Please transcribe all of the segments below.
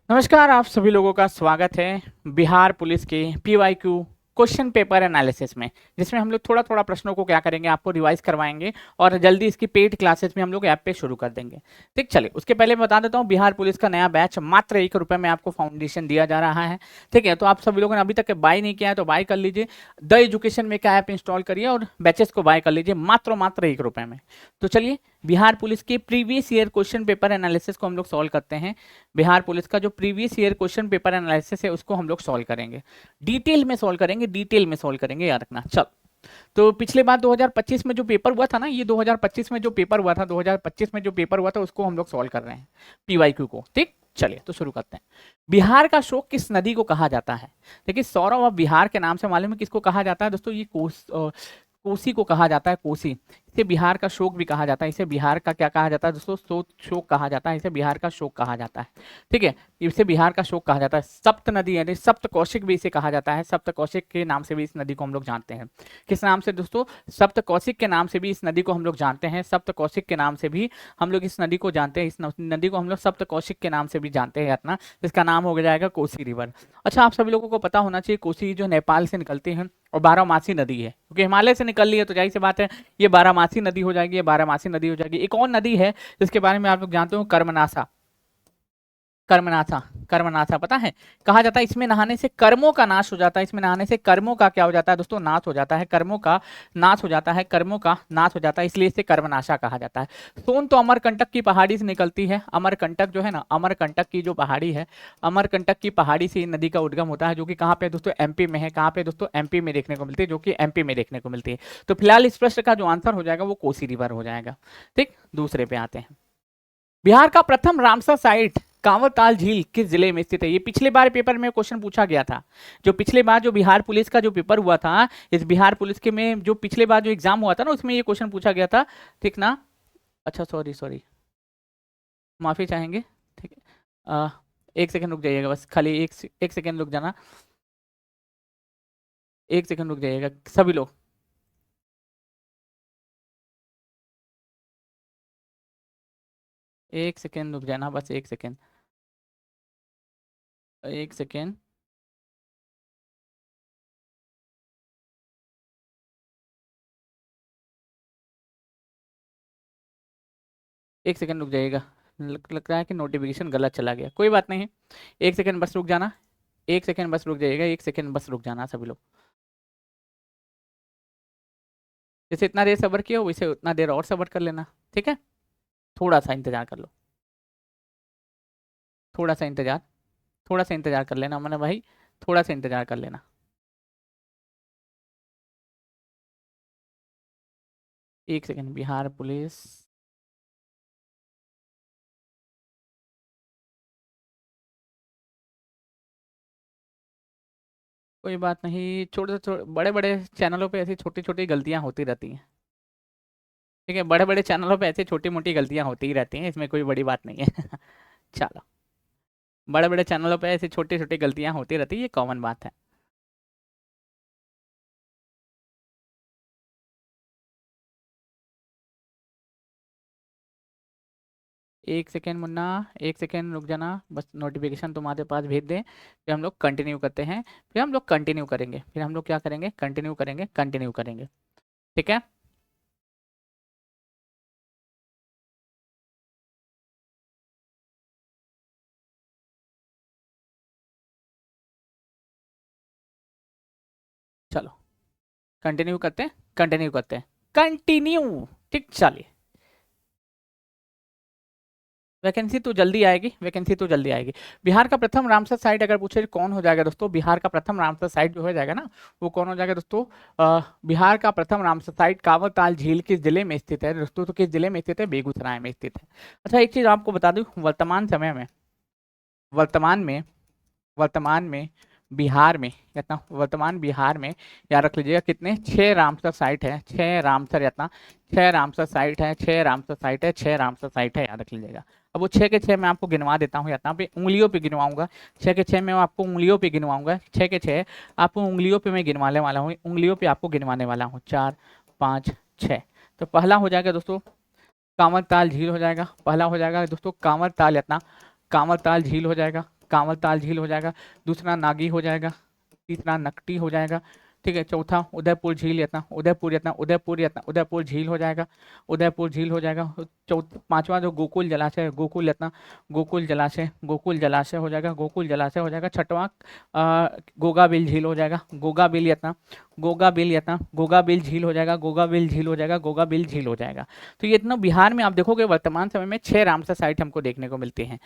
नमस्कार, आप सभी लोगों का स्वागत है बिहार पुलिस के पीवाईक्यू क्वेश्चन पेपर एनालिसिस में, जिसमें हम लोग थोड़ा थोड़ा प्रश्नों को क्या करेंगे, आपको रिवाइज करवाएंगे और जल्दी इसकी पेड क्लासेस भी हम लोग ऐप पे शुरू कर देंगे। ठीक, चलिए उसके पहले मैं बता देता हूँ, बिहार पुलिस का नया बैच मात्र ₹1 में आपको फाउंडेशन दिया जा रहा है। ठीक है, तो आप सभी लोगों ने अभी तक बाय नहीं किया है तो बाय कर लीजिए, द एजुकेशन में का ऐप इंस्टॉल करिए और बैचेस को बाय कर लीजिए मात्र मात्र ₹1 में। तो चलिए बिहार पुलिस के previous year question paper analysis को हम लोग सॉल्व करते हैं। बिहार पुलिस का जो previous year question paper analysis है उसको हम लोग सॉल्व करेंगे, डिटेल में सॉल्व करेंगे, डिटेल में सॉल्व करेंगे, याद रखना। चल, तो पिछले बार 2025 में जो पेपर हुआ था ना, ये 2025 में जो पेपर हुआ था, 2025 में जो पेपर हुआ था उसको हम लोग सॉल्व कर रहे हैं, पीवाईक्यू को। ठीक, चलिए तो शुरू करते हैं। बिहार का शोक किस नदी को कहा जाता है? देखिए, सौरव ऑफ बिहार के नाम से मालूम है किसको कहा जाता है दोस्तों? ये कोसी को कहा जाता है, कोसी। इसे बिहार का शोक भी कहा जाता है, इसे बिहार का क्या कहा जाता है दोस्तों? शोक कहा जाता है, इसे बिहार का शोक कहा जाता है। ठीक है, इसे बिहार का शोक कहा जाता है। सप्त नदी यानी सप्त कौशिक भी इसे कहा जाता है, सप्त कौशिक के नाम से भी इस नदी को हम लोग जानते हैं। किस नाम से दोस्तों? सप्त कौशिक के नाम से भी इस नदी को हम लोग जानते हैं, सप्त कौशिक के नाम से भी हम लोग इस नदी को जानते हैं, इस नदी को हम लोग सप्त कौशिक के नाम से भी जानते हैं अपना, इसका नाम हो जाएगा कोसी रिवर। अच्छा, आप सभी लोगों को पता होना चाहिए कोसी जो नेपाल से निकलती है और बारहमासी नदी है, क्योंकि हिमालय से निकल रही है तो जाहिर सी बात है ये बारहमासी नदी हो जाएगी, ये बारहमासी नदी हो जाएगी। एक और नदी है जिसके बारे में आप लोग जानते हो, कर्मनासा। कर्मनासा, कर्मनासा पता है? कहा जाता है इसमें नहाने से कर्मों का नाश हो जाता है, इसमें नहाने से कर्मों का क्या हो जाता है दोस्तों? नाश हो जाता है, कर्मों का नाश हो जाता है, कर्मों का नाश हो जाता है, इसलिए इसे कर्मनाशा कहा जाता है। सोन तो अमरकंटक की पहाड़ी से निकलती है, अमरकंटक जो है ना, अमरकंटक की जो पहाड़ी है, अमरकंटक की पहाड़ी से नदी का उद्गम होता है, जो कि कहाँ पे दोस्तों? एमपी में है। कहाँ पे दोस्तों? एमपी में देखने को मिलती है, जो कि एमपी में देखने को मिलती है। तो फिलहाल इस प्रश्न का जो आंसर हो जाएगा वो कोसी रिवर हो जाएगा। ठीक, दूसरे पे आते हैं। बिहार का प्रथम रामसर साइट कांवरताल झील किस जिले में स्थित है? ये पिछले बार पेपर में क्वेश्चन पूछा गया था। जो पिछले बार जो बिहार पुलिस का जो पेपर हुआ था, इस बिहार पुलिस के में जो पिछले बार जो एग्जाम हुआ था ना, उसमें ये क्वेश्चन पूछा गया था। ठीक ना? अच्छा, सॉरी सॉरी, माफी चाहेंगे। ठीक है, एक सेकंड रुक जाइएगा, बस खाली एक सेकंड रुक जाना, एक सेकंड रुक जाइएगा सभी लोग। एक सेकंड रुक जाना, बस एक सेकंड, एक सेकंड। एक सेकंड रुक जाइएगा, लग रहा है कि नोटिफिकेशन गलत चला गया, कोई बात नहीं। एक सेकंड बस रुक जाना, एक सेकंड बस रुक जाइएगा, एक सेकंड बस रुक जाना सभी लोग। जैसे इतना देर सब्र किया वैसे उतना देर और सब्र कर लेना। ठीक है, थोड़ा सा इंतजार कर लो, थोड़ा सा इंतजार, थोड़ा सा इंतजार कर लेना मैंने भाई, थोड़ा सा इंतजार कर लेना। एक सेकंड, बिहार पुलिस, कोई बात नहीं, छोटे छोटे बड़े बड़े चैनलों पे ऐसी छोटी छोटी गलतियां होती रहती हैं। ठीक है, बड़े बड़े चैनलों पे ऐसी छोटी मोटी गलतियां होती ही रहती हैं, इसमें कोई बड़ी बात नहीं है। चलो, बड़े बड़े चैनलों पे ऐसी छोटी छोटी गलतियां होती रहती है, ये कॉमन बात है। एक सेकेंड मुन्ना, एक सेकेंड रुक जाना, बस नोटिफिकेशन तुम्हारे पास भेज दें, फिर हम लोग कंटिन्यू करते हैं, फिर हम लोग कंटिन्यू करेंगे, फिर हम लोग क्या करेंगे? कंटिन्यू करेंगे, कंटिन्यू करेंगे। ठीक है, चलो कंटिन्यू करते हैं, कंटिन्यू करते हैं, कंटिन्यू। ठीक, चलिए। वैकेंसी तो जल्दी आएगी, वैकेंसी तो जल्दी आएगी। बिहार का प्रथम रामसर साइट अगर पूछे तो कौन हो जाएगा दोस्तों? बिहार का प्रथम रामसर साइट जो हो जाएगा ना, वो कौन हो जाएगा दोस्तों? बिहार का प्रथम रामसर साइट कांवरताल झील किस जिले में स्थित है दोस्तों? तो किस जिले में स्थित है? बेगूसराय में स्थित है। अच्छा, एक चीज आपको बता दूं, वर्तमान समय में, वर्तमान में, वर्तमान में बिहार में, कितना वर्तमान बिहार में, याद रख लीजिएगा कितने? 6 रामसर साइट है, 6 रामसर, इतना 6 रामसर साइट है, 6 रामसर साइट है, 6 रामसर साइट है, याद रख लीजिएगा। अब वो 6 के 6 मैं आपको गिनवा देता हूँ, यहाँ पे उंगलियों पे गिनवाऊंगा, 6 के 6 मैं आपको उंगलियों पे गिनवाऊंगा, 6 के 6 आपको उंगलियों पे मैं गिनवाने वाला हूँ, उंगलियों पे आपको गिनवाने वाला हूँ, 4 5 6। तो पहला हो जाएगा दोस्तों कांवरताल झील हो जाएगा, पहला हो जाएगा दोस्तों कांवरताल, इतना कांवरताल झील हो जाएगा। कांवलताल झील हो जाएगा, दूसरा नागी हो जाएगा, तीसरा नकटी हो जाएगा, ठीक है, चौथा उदयपुर झील यतना, उदयपुर यतना, उदयपुर यतना, उदयपुर झील हो जाएगा, उदयपुर झील हो जाएगा। पांचवा जो गोकुल जलाशय है, गोकुल यतना, गोकुल जलाशय, गोकुल जलाशय हो जाएगा, गोकुल जलाशय हो जाएगा। छठवां गोगाबिल झील हो जाएगा, गोगाबिल यतना, गोगाबिल यतना, गोगाबिल झील हो जाएगा, गोगाबिल झील हो जाएगा, गोगाबिल झील हो जाएगा। तो ये इतना बिहार में आप देखोगे वर्तमान समय में 6 रामसर साइट हमको देखने को मिलती हैं।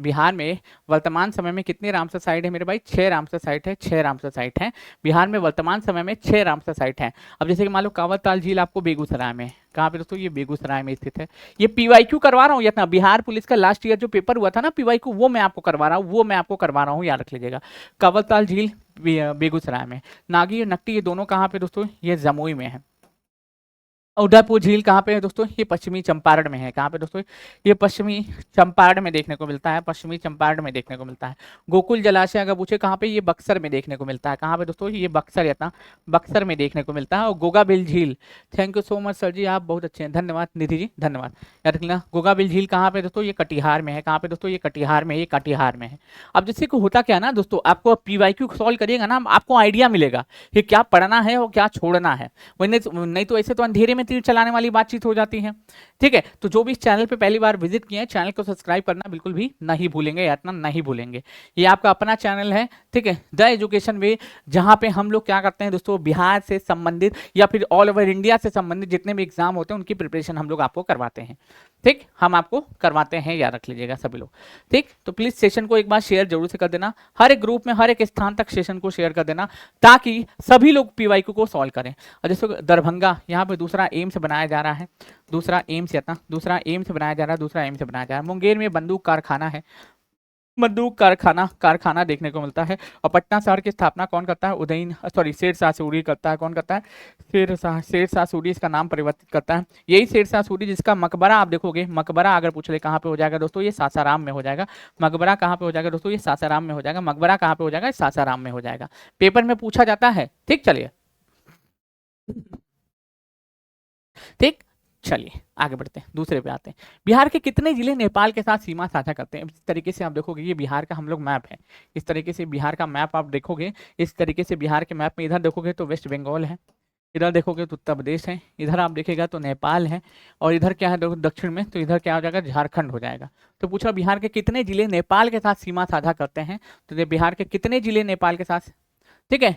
बिहार में वर्तमान समय में कितने रामसर साइट है मेरे भाई? 6 रामसर साइट है, 6 रामसर साइट है बिहार में वर्तमान समय में, 6 रामसर साइट है। अब जैसे कि मान लो कांवरताल झील आपको बेगूसराय में, कहाँ पे दोस्तों? ये बेगूसराय में स्थित है। ये पीवाईक्यू करवा रहा हूँ इतना, बिहार पुलिस का लास्ट ईयर जो पेपर हुआ था ना पीवाईक्यू, वो मैं आपको करवा रहा हूँ, याद रख लीजिएगा। कांवरताल झील बेगूसराय में, नागी और नकटी ये दोनों कहाँ पे दोस्तों? ये जमुई में है। उदयपुर झील कहाँ पे है दोस्तों? ये पश्चिमी चंपारण में है। कहाँ पे दोस्तों? ये पश्चिमी चंपारण में देखने को मिलता है, पश्चिमी चंपारण में देखने को मिलता है। गोकुल जलाशय अगर पूछे कहाँ पे? ये बक्सर में देखने को मिलता है। कहाँ पे दोस्तों? ये बक्सर यतना, बक्सर में देखने को मिलता है। और गोगाबिल झील, thank you so much sir ji, आप बहुत अच्छे हैं, धन्यवाद निधि जी, धन्यवाद। याद रखना गोगाबिल झील कहाँ पे दोस्तों? ये कटिहार में है। कहाँ पे दोस्तों? ये कटिहार में, ये कटिहार में है। अब जैसे को होता क्या ना दोस्तों, आपको पीवाईक्यू सॉल्व करिएगा ना, आपको आइडिया मिलेगा कि क्या पढ़ना है और क्या छोड़ना है। नहीं तो ऐसे तो अंधेरे में तीर चलाने वाली बातचीत हो जाती है, ठीक है। तो जो भी इस चैनल पे पहली बार विजिट किए हैं, चैनल को सब्सक्राइब करना बिल्कुल भी नहीं भूलेंगे, यातना नहीं भूलेंगे। ये आपका अपना चैनल है, ठीक है, द एजुकेशन वे, जहां पे हम लोग क्या करते हैं दोस्तों, बिहार से संबंधित या फिर ऑल ओवर इंडिया से संबंधित जितने भी एग्जाम होते हैं उनकी प्रिपरेशन हम लोग आपको करवाते हैं, ठीक, हम आपको करवाते हैं, याद रख लीजिएगा सभी लोग, ठीक। तो प्लीज सेशन को एक बार शेयर जरूर से कर देना, हर एक ग्रुप में हर एक स्थान तक सेशन को शेयर कर देना, ताकि सभी लोग पीवाईक्यू को सॉल्व करें। और जैसे दरभंगा, यहाँ पे दूसरा एम्स बनाया जा रहा है, दूसरा एम्स दूसरा एम्स बनाया जा रहा है, दूसरा एम्स बनाया जा रहा है। मुंगेर में बंदूक कारखाना है, बंदूक कारखाना देखने को मिलता है। और पटना शहर की स्थापना कौन करता है? शेरशाह सूरी करता है। कौन करता है? शेरशाह सूरी इसका नाम परिवर्तित करता है। यही शेरशाह सूरी जिसका मकबरा आप देखोगे, मकबरा अगर पूछ ले कहाँ पे हो जाएगा दोस्तों? ये सासाराम में हो जाएगा। मकबरा कहाँ पे हो जाएगा दोस्तों? ये सासाराम में हो जाएगा। मकबरा कहाँ पे हो जाएगा? सासाराम में हो जाएगा। पेपर में पूछा जाता है, ठीक, चलिए ठीक, चलिए आगे बढ़ते हैं, दूसरे पे आते हैं। बिहार के कितने जिले नेपाल के साथ सीमा साझा करते हैं? इस तरीके से आप देखोगे, ये बिहार का हम लोग मैप है, इस तरीके से बिहार का मैप आप देखोगे, इस तरीके से बिहार के मैप में इधर देखोगे तो वेस्ट बंगाल है, इधर देखोगे तो उत्तर प्रदेश है, इधर आप देखेगा तो नेपाल है, और इधर क्या है देखो दक्षिण में, तो इधर क्या हो जाएगा? झारखंड हो जाएगा। तो पूछा बिहार के कितने जिले नेपाल के साथ सीमा साझा करते हैं? तो ये बिहार के कितने जिले नेपाल के साथ, ठीक है,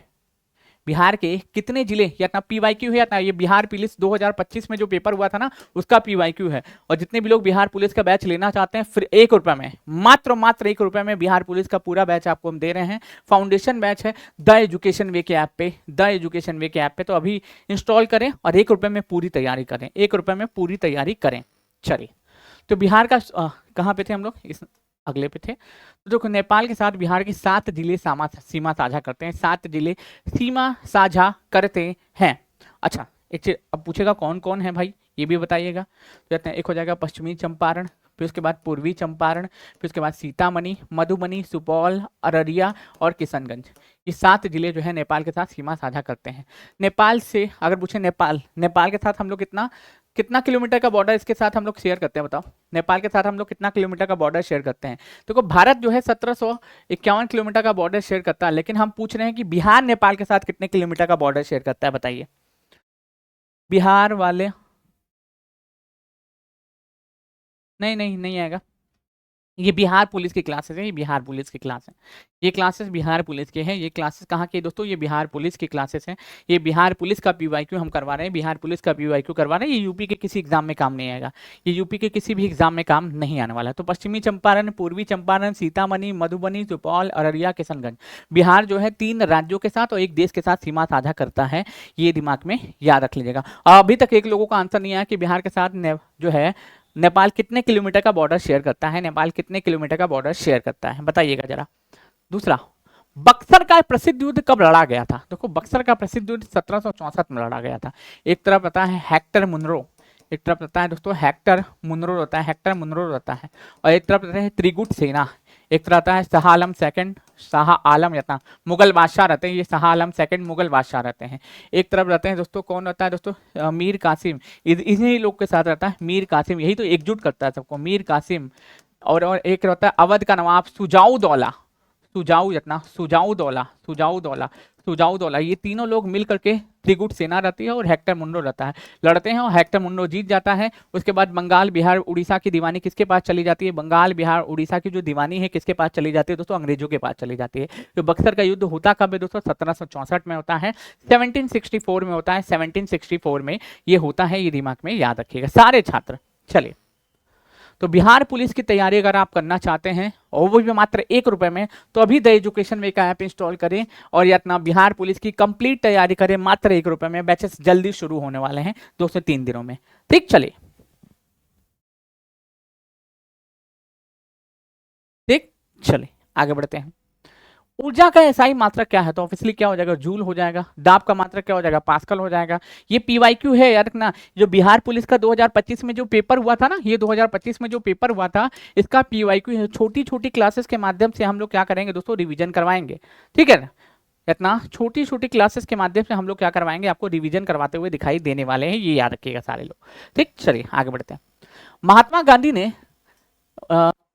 बिहार के कितने जिले, या ना पीवाईक्यू है, या ना ये बिहार पुलिस 2025 में जो पेपर हुआ था ना उसका पीवाईक्यू है। और जितने भी लोग बिहार पुलिस का बैच लेना चाहते हैं, फिर 1 रुपए में, मात्र 1 रुपए में बिहार पुलिस का पूरा बैच आपको हम दे रहे हैं। फाउंडेशन बैच है द एजुकेशन वे के ऐप पे, द एजुकेशन वे के ऐप पे, तो अभी इंस्टॉल करें और 1 रुपए में पूरी तैयारी करें, 1 रुपए में पूरी तैयारी करें। चलिए, तो बिहार का कहाँ पे थे हम लोग? इस अगले पे थे। तो देखो नेपाल के साथ बिहार के 7 जिले सीमा साझा करते हैं, 7 जिले सीमा साझा करते हैं। अच्छा, एक चीज अब पूछेगा कौन कौन है भाई, ये भी बताइएगा। तो एक हो जाएगा पश्चिमी चंपारण, फिर उसके बाद पूर्वी चंपारण, फिर उसके बाद सीतामढ़ी, मधुबनी, सुपौल, अररिया और किशनगंज। ये 7 जिले जो है नेपाल के साथ सीमा साझा करते हैं। नेपाल से अगर पूछे नेपाल के साथ हम लोग कितना किलोमीटर का बॉर्डर इसके साथ हम लोग शेयर करते हैं? बताओ, नेपाल के साथ हम लोग कितना किलोमीटर का बॉर्डर शेयर करते हैं? देखो भारत जो है 1751 किलोमीटर का बॉर्डर शेयर करता है, लेकिन हम पूछ रहे हैं कि बिहार नेपाल के साथ कितने किलोमीटर का बॉर्डर शेयर करता है, बताइए बिहार वाले। नहीं आएगा। ये बिहार पुलिस की क्लासेस है, ये बिहार पुलिस की क्लास है, ये क्लासेस बिहार पुलिस के हैं। ये क्लासेस कहाँ के दोस्तों? ये बिहार पुलिस की क्लासेस हैं। ये बिहार पुलिस का पीवाईक्यू हम करवा रहे हैं, बिहार पुलिस का पीवाईक्यू करवा रहे हैं। ये यूपी के किसी एग्जाम में काम नहीं आएगा, ये यूपी के किसी भी एग्जाम में काम नहीं आने वाला। तो पश्चिमी चंपारण, पूर्वी चंपारण, सीतामढ़ी, मधुबनी, सुपौल, अररिया, किशनगंज, बिहार जो है 3 राज्यों के साथ और एक देश के साथ सीमा साझा करता है, ये दिमाग में याद रख लीजिएगा। अभी तक एक लोगों का आंसर नहीं आया कि बिहार के साथ जो है नेपाल कितने किलोमीटर का बॉर्डर शेयर करता है, नेपाल कितने किलोमीटर का बॉर्डर शेयर करता है, बताइएगा जरा। दूसरा, बक्सर का प्रसिद्ध युद्ध कब लड़ा गया था? देखो बक्सर का प्रसिद्ध युद्ध 1764 में लड़ा गया था। एक तरफ रहता है हेक्टर मुनरो, एक तरफ रहता है दोस्तों हेक्टर मुनरो रहता है, हेक्टर मुनरो रहता है, और एक तरफ रहता है त्रिगुट सेना, एक तरह आता है शाह आलम सेकंड, शाह आलम रहता मुगल बादशाह रहते हैं, ये शाह आलम सेकंड मुगल बादशाह रहते हैं। एक तरफ रहते हैं दोस्तों, कौन रहता है दोस्तों? मीर कासिम, इन्हीं लोग के साथ रहता है मीर कासिम, यही तो एकजुट करता है सबको, मीर कासिम। और एक रहता है अवध का नवाब सुजाउदौला, सुजाऊ दौला, ये तीनों लोग मिल करके त्रिगुट सेना रहती है और हेक्टर मुंडो रहता है, लड़ते हैं और हेक्टर मुंडो जीत जाता है। उसके बाद बंगाल बिहार उड़ीसा की दीवानी किसके पास चली जाती है? बंगाल बिहार उड़ीसा की जो दीवानी है किसके पास चली जाती है दोस्तों? अंग्रेजों के पास चली जाती है। तो बक्सर का युद्ध होता कब है दोस्तों? 1764 में होता है, 1764 में होता है, 1764 में ये होता है, ये दिमाग में याद रखिएगा सारे छात्र। चलिए, तो बिहार पुलिस की तैयारी अगर आप करना चाहते हैं और वो भी मात्र 1 रुपए में, तो अभी द एजुकेशन वे का ऐप इंस्टॉल करें और ये अपना बिहार पुलिस की कंप्लीट तैयारी करें मात्र 1 रुपए में। बैचेस जल्दी शुरू होने वाले हैं 2 से 3 दिनों में। ठीक, चलिए ठीक, चलिए आगे बढ़ते हैं। ऊर्जा का एसआई मात्रक क्या है? तो ऑब्वियसली क्या हो जाएगा? जूल हो जाएगा। दाब का मात्रक क्या हो जाएगा? पास्कल हो जाएगा। ये पीवाईक्यू है यार ना, जो बिहार पुलिस का 2025 में जो पेपर हुआ था ना, ये 2025 में जो पेपर हुआ था इसका पीवाईक्यू है। छोटी छोटी क्लासेस के माध्यम से हम लोग क्या करेंगे दोस्तों? रिवीजन करवाएंगे। ठीक है ना, इतना छोटी छोटी क्लासेस के माध्यम से हम लोग क्या करवाएंगे? आपको रिवीजन करवाते हुए दिखाई देने वाले हैं, ये याद रखिएगा सारे लोग। ठीक, चलिए आगे बढ़ते हैं। महात्मा गांधी ने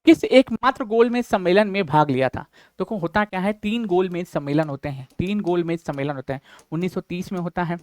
किस एकमात्र गोलमेज सम्मेलन में भाग लिया था? देखो होता क्या है, 3 गोलमेज सम्मेलन होते हैं, 3 गोलमेज सम्मेलन होते हैं। 1930 में होता है,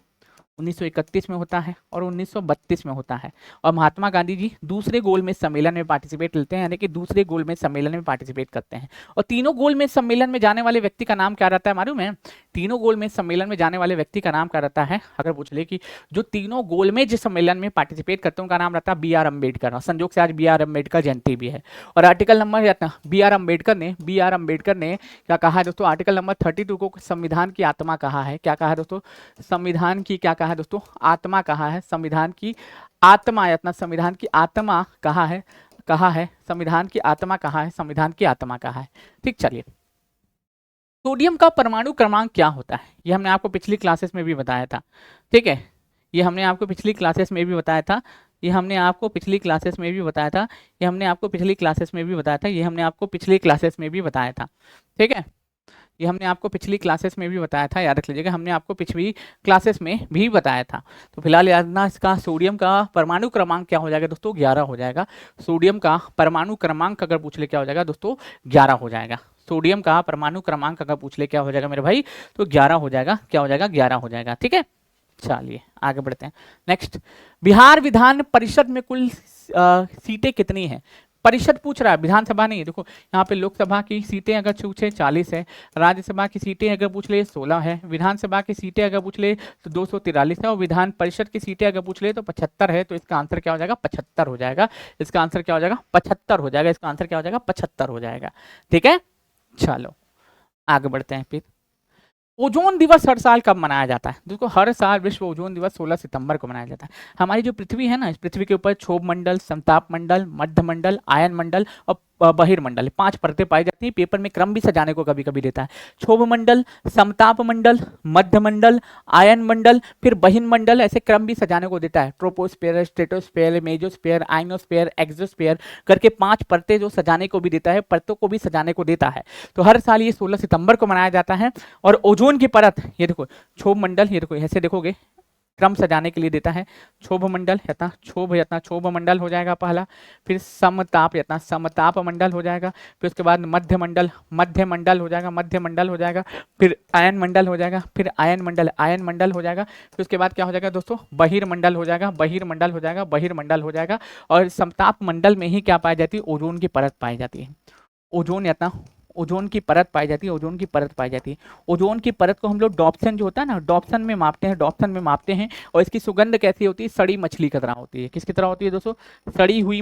1931 में होता है और 1932 में होता है। और महात्मा गांधी जी दूसरे गोलमेज सम्मेलन में पार्टिसिपेट लेते हैं, यानी कि दूसरे गोलमेज सम्मेलन में पार्टिसिपेट करते हैं। और तीनों गोलमेज सम्मेलन में जाने वाले व्यक्ति का नाम क्या रहता है मालूम है? तीनों गोलमेज सम्मेलन में जाने वाले व्यक्ति का नाम क्या रहता है? अगर पूछ ले कि जो तीनों गोलमेज सम्मेलन में पार्टिसिपेट करते हैं उनका नाम रहता है बी आर अम्बेडकर। और संयोग से आज बी आर अम्बेडकर जयंती भी है। और article number B R Ambedkar ने क्या कहा है दोस्तों? आर्टिकल नंबर 32 को संविधान की आत्मा कहा है। क्या कहा है दोस्तों? संविधान की क्या कहा है दोस्तों? आत्मा कहा है। संविधान की आत्मा, इतना संविधान की आत्मा कहा है, संविधान की आत्मा कहा है, संविधान की आत्मा कहा है। ठीक, चलिए सोडियम का परमाणु क्रमांक क्या होता है? ये हमने आपको पिछली क्लासेस में भी बताया था। ठीक है, ये हमने आपको पिछली क्लासेस में भी बताया था, ये हमने आपको पिछली क्लासेस में भी बताया था, ये हमने आपको पिछली क्लासेस में भी बताया था, ये हमने आपको पिछली क्लासेस में भी बताया था। ठीक है, ये हमने आपको पिछली क्लासेस में भी बताया था, याद रख लीजिएगा, हमने आपको पिछली क्लासेस में भी बताया था। तो फिलहाल याद ना, इसका सोडियम का परमाणु क्रमांक क्या हो जाएगा दोस्तों? 11 हो जाएगा। सोडियम का परमाणु क्रमांक अगर पूछ ले क्या हो जाएगा दोस्तों? 11 हो जाएगा। सोडियम का परमाणु क्रमांक अगर पूछ ले क्या हो जाएगा मेरे भाई? तो 11 हो जाएगा। क्या हो जाएगा? 11 हो जाएगा। ठीक है, चलिए आगे बढ़ते हैं। नेक्स्ट, बिहार विधान परिषद में कुल सीटें कितनी हैं? परिषद पूछ रहा है, विधानसभा नहीं है। देखो यहाँ पे लोकसभा की सीटें अगर पूछे 40 है, राज्यसभा की सीटें अगर पूछ ले 16 है, विधानसभा की सीटें अगर पूछ ले तो 243 है, और विधान परिषद की सीटें अगर पूछ ले तो 75 है। तो इसका आंसर क्या हो जाएगा? 75 हो जाएगा। इसका आंसर क्या हो जाएगा? 75 हो जाएगा। इसका आंसर क्या हो जाएगा? 75 हो जाएगा। ठीक है, चलो आगे बढ़ते हैं। फिर ओजोन दिवस हर साल कब मनाया जाता है? देखो हर साल विश्व ओजोन दिवस 16 सितंबर को मनाया जाता है। हमारी जो पृथ्वी है ना, इस पृथ्वी के ऊपर क्षोभ मंडल, समताप मंडल, मध्य मंडल, आयन मंडल और बहिर्मंडल 5 परतें पाई जाती है। पेपर में क्रम भी सजाने को कभी कभी देता है। क्षोभ मंडल, समताप मंडल, मध्य मंडल, आयन मंडल, फिर बहिर्मंडल, ऐसे क्रम भी सजाने को देता है। Troposphere, stratosphere, mesosphere, ionosphere, exosphere करके 5 परतें जो सजाने को भी देता है, परतों को भी सजाने को देता है। तो हर साल ये 16 सितंबर को मनाया जाता है। और ओजोन की परत, ये देखो क्षोभ मंडल, ये देखो ऐसे देखोगे क्रम सजाने के लिए देता है। क्षोभ मंडल यथा क्षोभ मंडल हो जाएगा पहला, फिर समताप यथा समताप मंडल हो जाएगा, फिर उसके बाद मध्य मंडल हो जाएगा, फिर आयन मंडल हो जाएगा, फिर आयन मंडल हो जाएगा, फिर उसके बाद क्या हो जाएगा दोस्तों? बहिर्मंडल हो जाएगा। और समताप मंडल में ही क्या पाई जाती है? ओजोन की परत पाई जाती है। ओजोन की परत पाई जाती है। ओजोन की परत को हम लोग डॉप्सन जो होता है ना, डॉप्सन में मापते हैं। और इसकी सुगंध कैसी होती है? सड़ी मछली की तरह होती है। किसकी तरह होती है दोस्तों? सड़ी हुई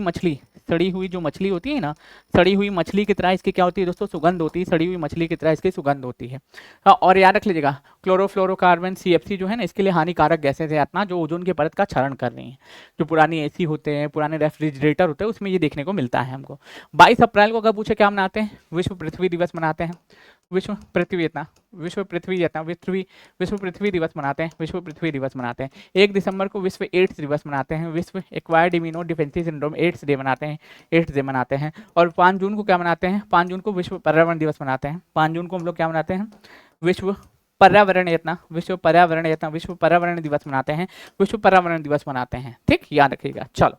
हुई जो मछली होती है ना, सड़ी हुई मछली की तरह इसकी क्या होती है दोस्तों? सुगंध होती है। सड़ी हुई मछली की तरह इसकी सुगंध होती है। हाँ, और याद रख लीजिएगा, क्लोरोफ्लोरोकार्बन CFC जो है ना, इसके लिए हानिकारक गैसें थे अपना, जो ओजोन की परत का क्षरण कर रही हैं। जो पुरानी AC होते हैं, पुराने रेफ्रिजरेटर होते हैं, उसमें ये देखने को मिलता है हमको। 22 अप्रैल को अगर पूछे क्या मनाते हैं? विश्व पृथ्वी दिवस मनाते हैं। विश्व पृथ्वी दिवस मनाते हैं। 1 दिसंबर को विश्व एड्स दिवस मनाते हैं। विश्व acquired immuno डिफेंसी syndrome AIDS day मनाते हैं। और 5 जून को क्या मनाते हैं? 5 जून को विश्व पर्यावरण दिवस मनाते हैं। 5 जून को हम लोग क्या मनाते हैं? विश्व पर्यावरण दिवस मनाते हैं। ठीक, याद रखिएगा। चलो,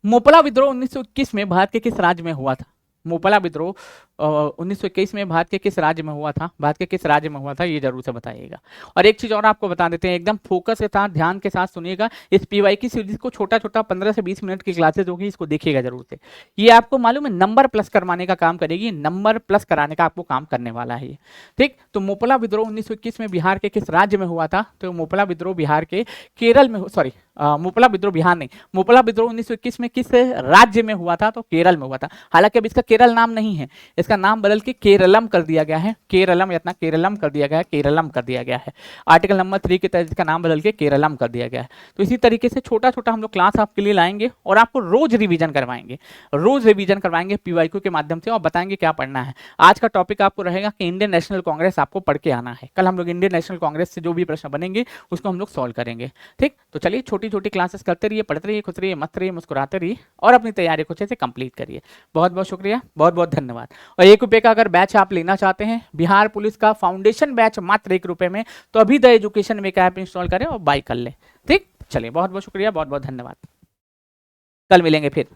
मोपला विद्रोह 1921 में भारत के किस राज्य में हुआ था? मोपला विद्रोह 1921 में भारत के किस राज्य में हुआ था, भारत के किस राज्य में हुआ था, ये जरूर से बताइएगा। और एक चीज और आपको बता देते हैं, एकदम फोकस के साथ ध्यान के साथ सुनिएगा, इस पीवाई की सीरीज को छोटा छोटा 15 से 20 मिनट की क्लासेज होगी, इसको देखिएगा जरूर से। ये आपको मालूम है नंबर प्लस करवाने का काम करेगी, नंबर प्लस कराने का आपको काम करने वाला है ये, ठीक। तो मोपला विद्रोह 1921 में बिहार के किस राज्य में हुआ था, तो मोपला विद्रोह बिहार के केरल में, सॉरी मोपला विद्रोह बिहार नहीं, मोपला विद्रोह 1921 में किस राज्य में हुआ था, तो केरल में हुआ था। हालांकि अब इसका केरल नाम नहीं है, इसका नाम बदल के केरलम कर दिया गया है, केरलम या केरलम कर दिया गया है, केरलम कर दिया गया है। आर्टिकल नंबर 3 के तहत इसका नाम बदल के केरलम कर दिया गया है। तो इसी तरीके से छोटा छोटा हम लोग क्लास आपके लिए लाएंगे और आपको रोज रिवीजन करवाएंगे, रोज रिवीजन करवाएंगे पीवाईक्यू के माध्यम से, और बताएंगे क्या पढ़ना है। आज का टॉपिक आपको रहेगा कि इंडियन नेशनल कांग्रेस आपको पढ़ के आना है। कल हम लोग इंडियन नेशनल कांग्रेस से जो भी प्रश्न बनेंगे उसको हम लोग सॉल्व करेंगे, ठीक। तो चलिए छोटी छोटी क्लासेस करते रहिए, पढ़ते रहिए, खुश रहिए, मस्त रहिए, मुस्कुराते रहिए और अपनी तैयारी को अच्छे से कंप्लीट करिए। बहुत बहुत शुक्रिया, बहुत बहुत धन्यवाद। और ₹1 का अगर बैच आप लेना चाहते हैं बिहार पुलिस का फाउंडेशन बैच मात्र ₹1 में, तो अभी द एजुकेशन में ऐप इंस्टॉल करें और बाय कर लें, ठीक। चलिए बहुत बहुत शुक्रिया, बहुत बहुत धन्यवाद, कल मिलेंगे फिर।